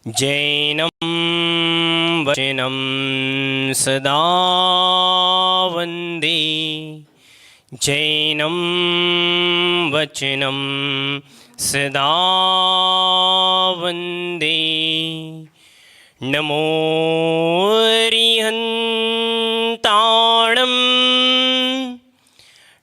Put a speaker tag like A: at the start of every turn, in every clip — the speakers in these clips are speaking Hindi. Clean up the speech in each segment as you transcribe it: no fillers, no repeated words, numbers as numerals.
A: जैनं वचनं सदा वन्दे जैनं वचनं सदा वन्दे नमो रिहन्ताणं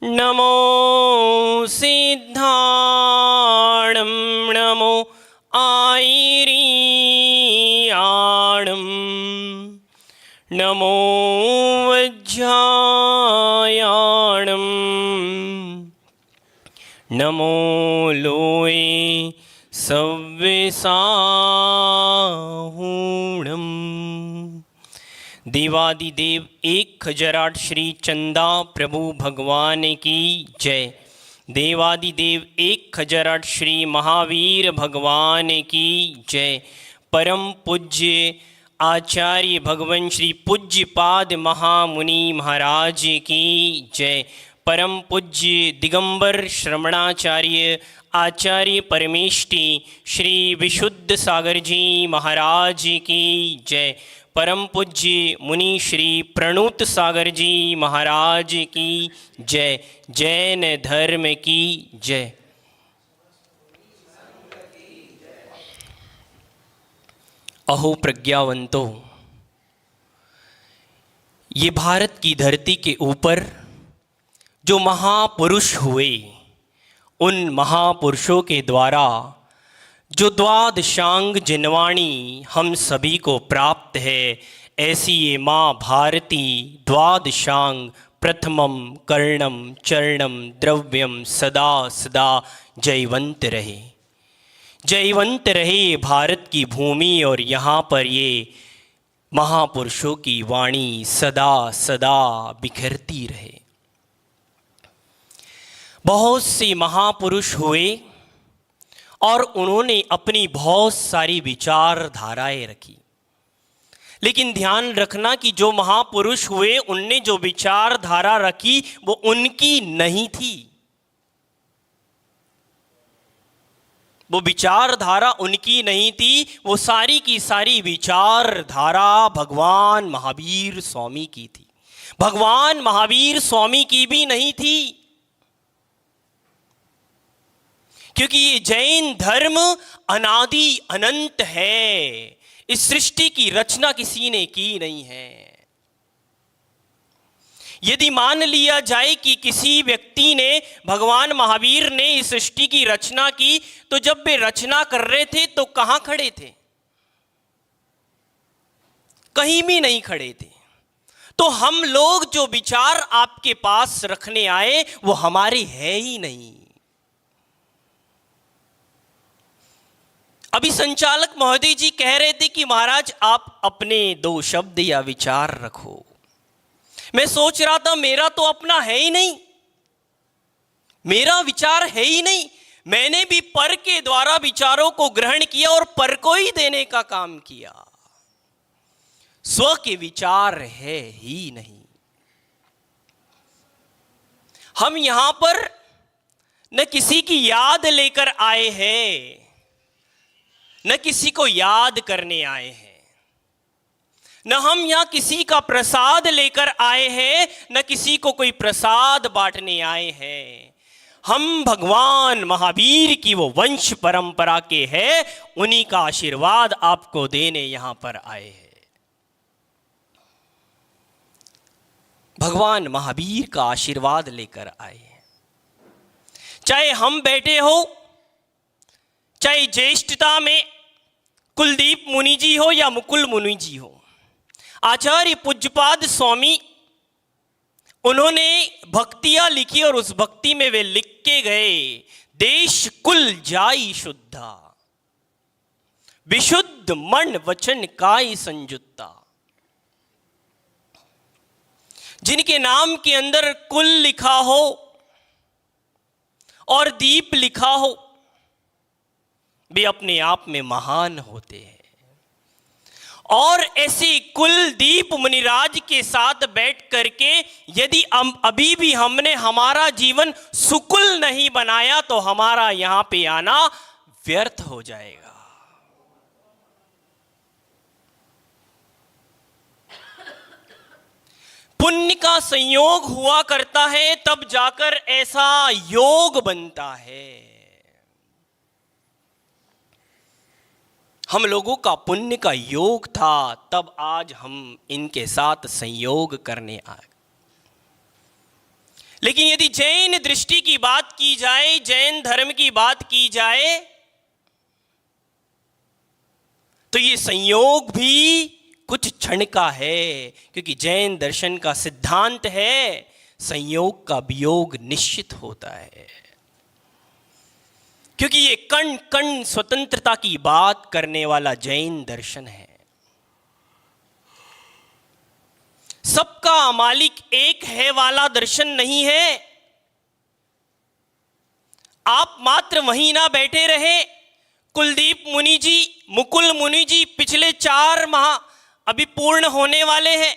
A: नमो सिद्धाणं नमो आयिरीयाणं नमो वज्रायाणं नमो लोये सव्यसाहूणं। देवादिदेव 1008 श्री चंदा प्रभु भगवान की जय। देवादिदेव 1008 श्री महावीर भगवान की जय। परम पूज्य आचार्य भगवान श्री पूज्यपाद महामुनि महाराज की जय। परम पूज्य दिगंबर श्रमणाचार्य आचार्य परमेष्टि श्री विशुद्ध सागर जी महाराज की जय। परम पूज्य मुनि श्री प्रणुत सागर जी महाराज की जय। जैन धर्म की जय। अहो प्रज्ञावंतों, ये भारत की धरती के ऊपर जो महापुरुष हुए, उन महापुरुषों के द्वारा जो द्वादशांग जिनवाणी हम सभी को प्राप्त है, ऐसी ये माँ भारती द्वादशांग प्रथमम कर्णम चरणम द्रव्यम सदा सदा जयवंत रहे। जयवंत रहे भारत की भूमि और यहाँ पर ये महापुरुषों की वाणी सदा सदा बिखरती रहे। बहुत से महापुरुष हुए और उन्होंने अपनी बहुत सारी विचारधाराएं रखी, लेकिन ध्यान रखना कि जो महापुरुष हुए उनने जो विचारधारा रखी वो उनकी नहीं थी। वो विचारधारा उनकी नहीं थी, वो सारी की सारी विचारधारा भगवान महावीर स्वामी की थी। भगवान महावीर स्वामी की भी नहीं थी, क्योंकि ये जैन धर्म अनादि अनंत है। इस सृष्टि की रचना किसी ने की नहीं है। यदि मान लिया जाए कि किसी व्यक्ति ने, भगवान महावीर ने इस सृष्टि की रचना की, तो जब वे रचना कर रहे थे तो कहां खड़े थे? कहीं भी नहीं खड़े थे। तो हम लोग जो विचार आपके पास रखने आए वो हमारे है ही नहीं। अभी संचालक महोदय जी कह रहे थे कि महाराज आप अपने 2 शब्द या विचार रखो। मैं सोच रहा था मेरा तो अपना है ही नहीं, मेरा विचार है ही नहीं। मैंने भी पर के द्वारा विचारों को ग्रहण किया और पर को ही देने का काम किया। स्व के विचार है ही नहीं। हम यहां पर न किसी की याद लेकर आए हैं, न किसी को याद करने आए हैं, न हम यहां किसी का प्रसाद लेकर आए हैं, न किसी को कोई प्रसाद बांटने आए हैं। हम भगवान महावीर की वो वंश परंपरा के हैं, उन्हीं का आशीर्वाद आपको देने यहां पर आए हैं। भगवान महावीर का आशीर्वाद लेकर आए हैं। चाहे हम बैठे हो, चाहे ज्येष्ठता में कुलदीप मुनि जी हो या मुकुल मुनि जी हो, आचार्य पूज्यपाद स्वामी उन्होंने भक्तियां लिखी और उस भक्ति में वे लिख के गए, देश कुल जाई शुद्धा, विशुद्ध मन वचन काई संजुत्ता। जिनके नाम के अंदर कुल लिखा हो और दीप लिखा हो, वे अपने आप में महान होते हैं। और ऐसे कुलदीप मुनिराज के साथ बैठ करके यदि अभी भी हमने हमारा जीवन सुकुल नहीं बनाया तो हमारा यहां पे आना व्यर्थ हो जाएगा। का संयोग हुआ करता है, तब जाकर ऐसा योग बनता है। हम लोगों का पुण्य का योग था, तब आज हम इनके साथ संयोग करने आए। लेकिन यदि जैन दृष्टि की बात की जाए, जैन धर्म की बात की जाए, तो ये संयोग भी कुछ क्षण का है, क्योंकि जैन दर्शन का सिद्धांत है संयोग का वियोग निश्चित होता है। क्योंकि ये कण कण स्वतंत्रता की बात करने वाला जैन दर्शन है। सबका मालिक एक है वाला दर्शन नहीं है। आप मात्र वहीं ना बैठे रहे। कुलदीप मुनि जी, मुकुल मुनि जी पिछले 4 माह अभी पूर्ण होने वाले हैं,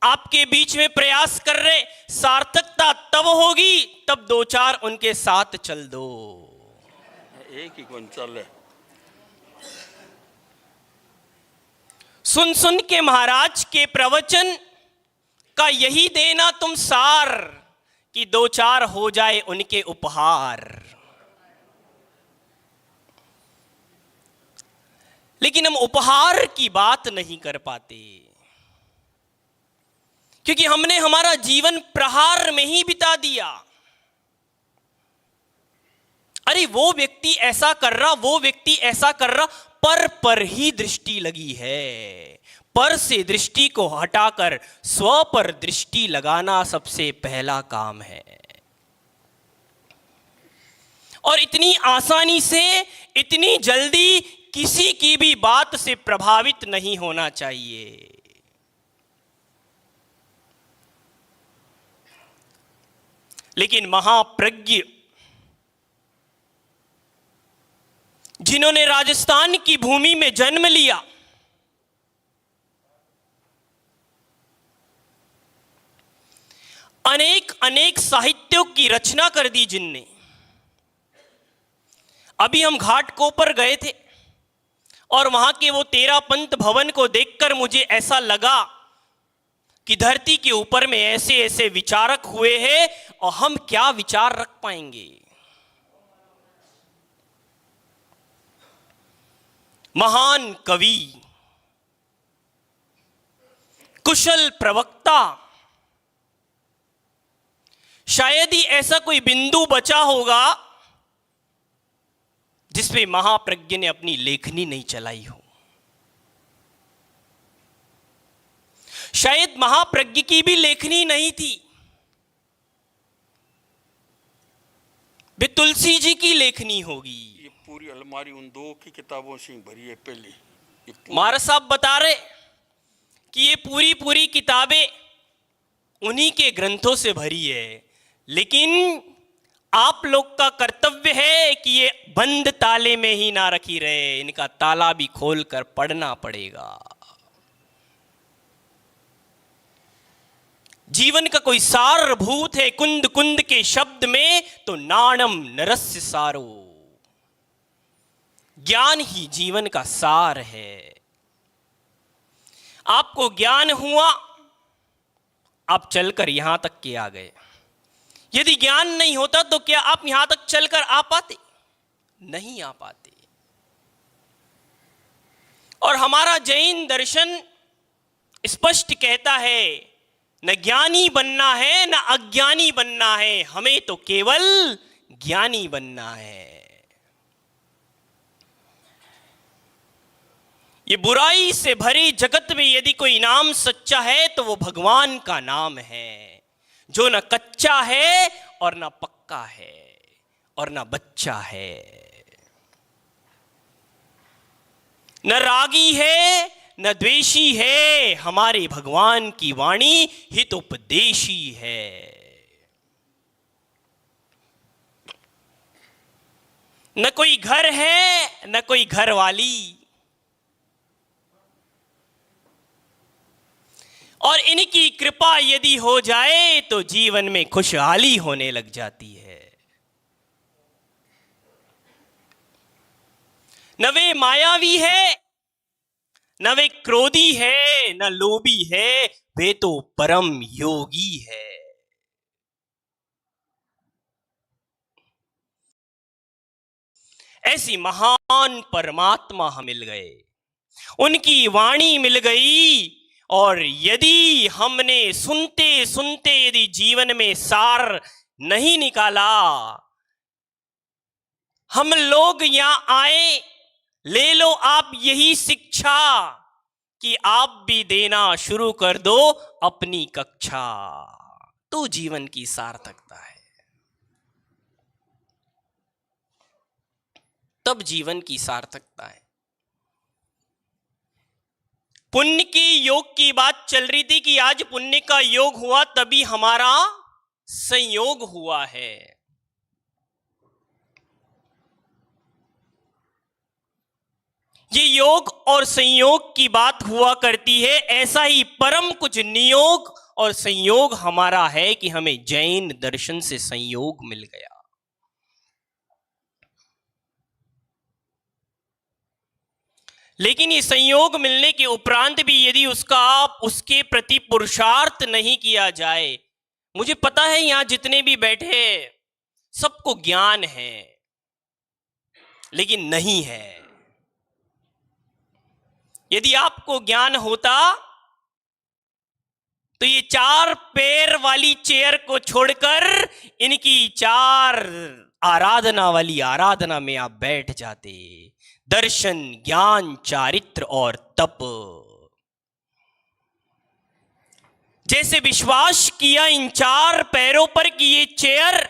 A: आपके बीच में प्रयास कर रहे। सार्थकता तब होगी तब 2-4 उनके साथ चल दो।
B: एक ही कौन चल है।
A: सुन सुन के महाराज के प्रवचन का यही देना तुम सार, कि 2-4 हो जाए उनके उपहार। लेकिन हम उपहार की बात नहीं कर पाते, क्योंकि हमने हमारा जीवन प्रहार में ही बिता दिया। अरे वो व्यक्ति ऐसा कर रहा, वो व्यक्ति ऐसा कर रहा, पर ही दृष्टि लगी है। पर से दृष्टि को हटाकर स्व पर दृष्टि लगाना सबसे पहला काम है। और इतनी आसानी से, इतनी जल्दी किसी की भी बात से प्रभावित नहीं होना चाहिए। लेकिन महाप्रज्ञ जिन्होंने राजस्थान की भूमि में जन्म लिया, अनेक अनेक साहित्यों की रचना कर दी जिनने। अभी हम घाटकोपर गए थे और वहां के वो 13 पंथ भवन को देखकर मुझे ऐसा लगा कि धरती के ऊपर में ऐसे ऐसे विचारक हुए हैं और हम क्या विचार रख पाएंगे। महान कवि, कुशल प्रवक्ता, शायद ही ऐसा कोई बिंदु बचा होगा जिसपे महाप्रज्ञ ने अपनी लेखनी नहीं चलाई हो। शायद महाप्रज्ञ की भी लेखनी नहीं थी, वे तुलसी जी की लेखनी होगी।
B: ये पूरी अलमारी उन 2 की किताबों से भरी है। पहले
A: महाराज साहब बता रहे कि ये पूरी किताबें उन्हीं के ग्रंथों से भरी है। लेकिन आप लोग का कर्तव्य है कि ये बंद ताले में ही ना रखी रहे, इनका ताला भी खोलकर पढ़ना पड़ेगा। जीवन का कोई सारभूत है कुंद कुंद के शब्द में, तो नाणम नरस्य सारो। ज्ञान ही जीवन का सार है। आपको ज्ञान हुआ, आप चलकर यहां तक के आ गए। यदि ज्ञान नहीं होता तो क्या आप यहां तक चलकर आ पाते? नहीं आ पाते। और हमारा जैन दर्शन स्पष्ट कहता है, न ज्ञानी बनना है न अज्ञानी बनना है, हमें तो केवल ज्ञानी बनना है। ये बुराई से भरे जगत में यदि कोई नाम सच्चा है तो वो भगवान का नाम है, जो न कच्चा है और न पक्का है और न बच्चा है, न रागी है न द्वेषी है। हमारे भगवान की वाणी हितोपदेशी है। न कोई घर है न कोई घर वाली, और इनकी कृपा यदि हो जाए तो जीवन में खुशहाली होने लग जाती है। न वे मायावी है न वे क्रोधी है न लोभी है, वे तो परम योगी है। ऐसी महान परमात्मा हम मिल गए, उनकी वाणी मिल गई। और यदि हमने सुनते सुनते यदि जीवन में सार नहीं निकाला, हम लोग यहां आए, ले लो आप यही शिक्षा कि आप भी देना शुरू कर दो अपनी कक्षा, तो जीवन की सार्थकता है, तब जीवन की सार्थकता है। पुण्य की योग की बात चल रही थी कि आज पुण्य का योग हुआ तभी हमारा संयोग हुआ है। ये योग और संयोग की बात हुआ करती है। ऐसा ही परम कुछ नियोग और संयोग हमारा है कि हमें जैन दर्शन से संयोग मिल गया। लेकिन ये संयोग मिलने के उपरांत भी यदि उसके प्रति पुरुषार्थ नहीं किया जाए, मुझे पता है यहां जितने भी बैठे सबको ज्ञान है, लेकिन नहीं है। यदि आपको ज्ञान होता तो ये 4 पैर वाली चेयर को छोड़कर इनकी 4 आराधना वाली आराधना में आप बैठ जाते। दर्शन, ज्ञान, चारित्र और तप। जैसे विश्वास किया इन 4 पैरों पर कि ये चेयर,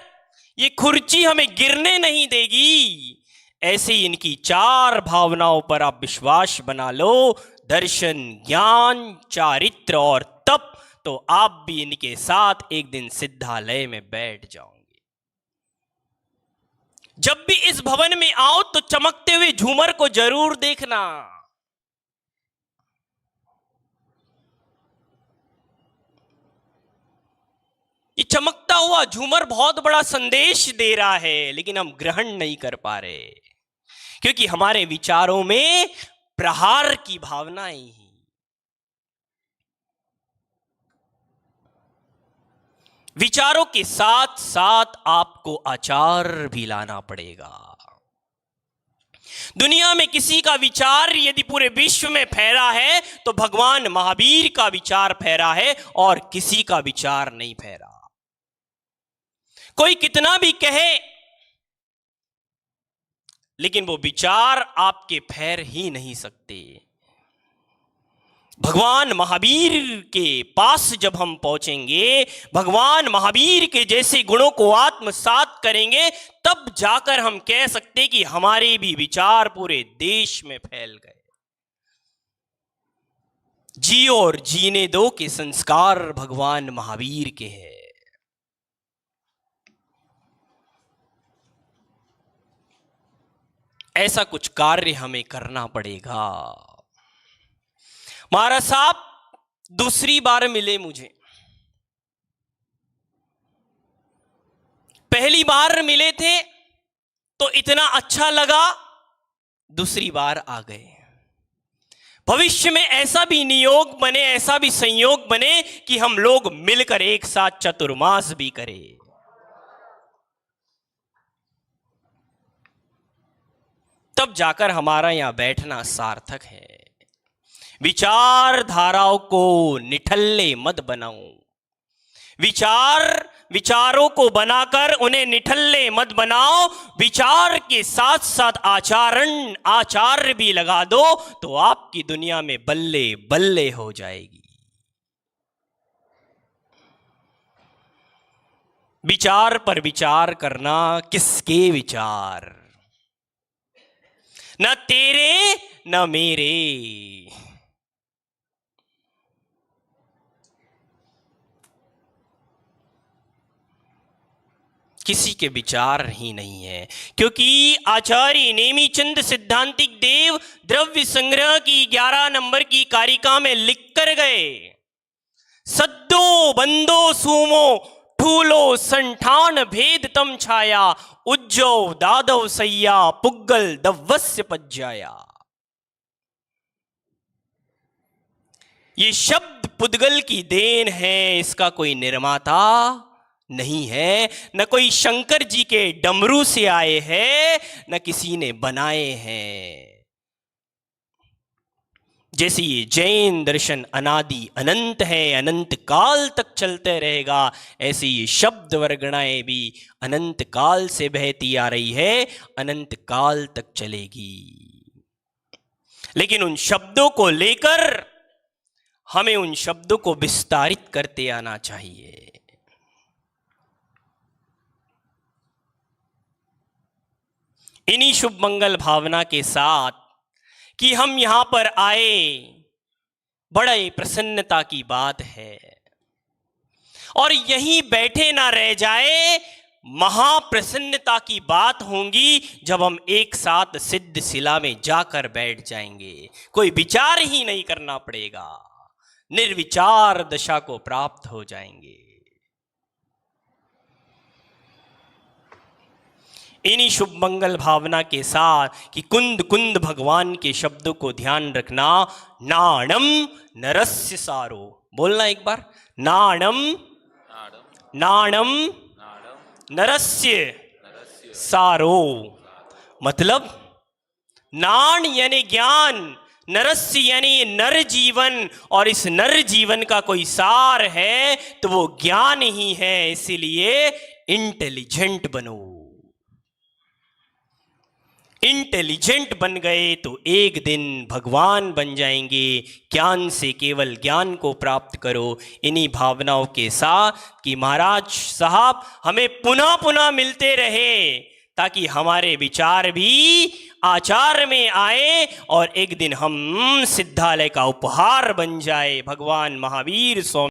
A: ये कुर्सी हमें गिरने नहीं देगी, ऐसे ही इनकी 4 भावनाओं पर आप विश्वास बना लो, दर्शन, ज्ञान, चारित्र और तप, तो आप भी इनके साथ एक दिन सिद्धालय में बैठ जाओगे। जब भी इस भवन में आओ तो चमकते हुए झूमर को जरूर देखना। ये चमकता हुआ झूमर बहुत बड़ा संदेश दे रहा है, लेकिन हम ग्रहण नहीं कर पा रहे, क्योंकि हमारे विचारों में प्रहार की भावनाएं ही। विचारों के साथ साथ आपको आचार भी लाना पड़ेगा। दुनिया में किसी का विचार यदि पूरे विश्व में फैला है तो भगवान महावीर का विचार फैला है और किसी का विचार नहीं फैला। कोई कितना भी कहे, लेकिन वो विचार आपके फैर ही नहीं सकते। भगवान महावीर के पास जब हम पहुंचेंगे, भगवान महावीर के जैसे गुणों को आत्मसात करेंगे, तब जाकर हम कह सकते कि हमारे भी विचार पूरे देश में फैल गए। जियो और जीने दो के संस्कार भगवान महावीर के हैं। ऐसा कुछ कार्य हमें करना पड़ेगा। महाराज साहब दूसरी बार मिले मुझे, पहली बार मिले थे तो इतना अच्छा लगा, दूसरी बार आ गए। भविष्य में ऐसा भी नियोग बने, ऐसा भी संयोग बने कि हम लोग मिलकर एक साथ चतुर्मास भी करें। तब जाकर हमारा यहां बैठना सार्थक है। विचारधाराओं को निठल्ले मत बनाओ। विचारों को बनाकर उन्हें निठल्ले मत बनाओ। विचार के साथ साथ आचार भी लगा दो तो आपकी दुनिया में बल्ले बल्ले हो जाएगी। विचार पर विचार करना, किसके विचार? न तेरे न मेरे। किसी के विचार ही नहीं है, क्योंकि आचार्य नेमीचंद सिद्धांतिक देव द्रव्य संग्रह की 11 नंबर की कारिका में लिख कर गए, सद्दो बंदो सूमो ठूलो संठान भेद तम छाया, उज्जो दादव सैया पुग्गल दव्वस्य पज्जाया। ये शब्द पुद्गल की देन है, इसका कोई निर्माता नहीं है, न कोई शंकर जी के डमरू से आए हैं, न किसी ने बनाए हैं। जैसे ये जैन दर्शन अनादि अनंत है, अनंत काल तक चलते रहेगा, ऐसे ये शब्द वर्गणाएं भी अनंत काल से बहती आ रही है, अनंत काल तक चलेगी। लेकिन उन शब्दों को लेकर हमें उन शब्दों को विस्तारित करते आना चाहिए। इन्हीं शुभ मंगल भावना के साथ कि हम यहां पर आए, बड़े प्रसन्नता की बात है। और यहीं बैठे ना रह जाए, महाप्रसन्नता की बात होगी जब हम एक साथ सिद्ध शिला में जाकर बैठ जाएंगे। कोई विचार ही नहीं करना पड़ेगा, निर्विचार दशा को प्राप्त हो जाएंगे। इन्हीं शुभ मंगल भावना के साथ कि कुंद कुंद भगवान के शब्दों को ध्यान रखना। नाणम नरस्य सारो, बोलना एक बार, नाणम नाणम नरस्य सारो। मतलब नाण यानी ज्ञान, नरस्य यानी नर जीवन, और इस नर जीवन का कोई सार है तो वो ज्ञान ही है। इसीलिए इंटेलिजेंट बनो। इंटेलिजेंट बन गए तो एक दिन भगवान बन जाएंगे। ज्ञान से केवल ज्ञान को प्राप्त करो। इन्हीं भावनाओं के साथ कि महाराज साहब हमें पुनः पुनः मिलते रहे, ताकि हमारे विचार भी आचार में आए और एक दिन हम सिद्धालय का उपहार बन जाए। भगवान महावीर स्वामी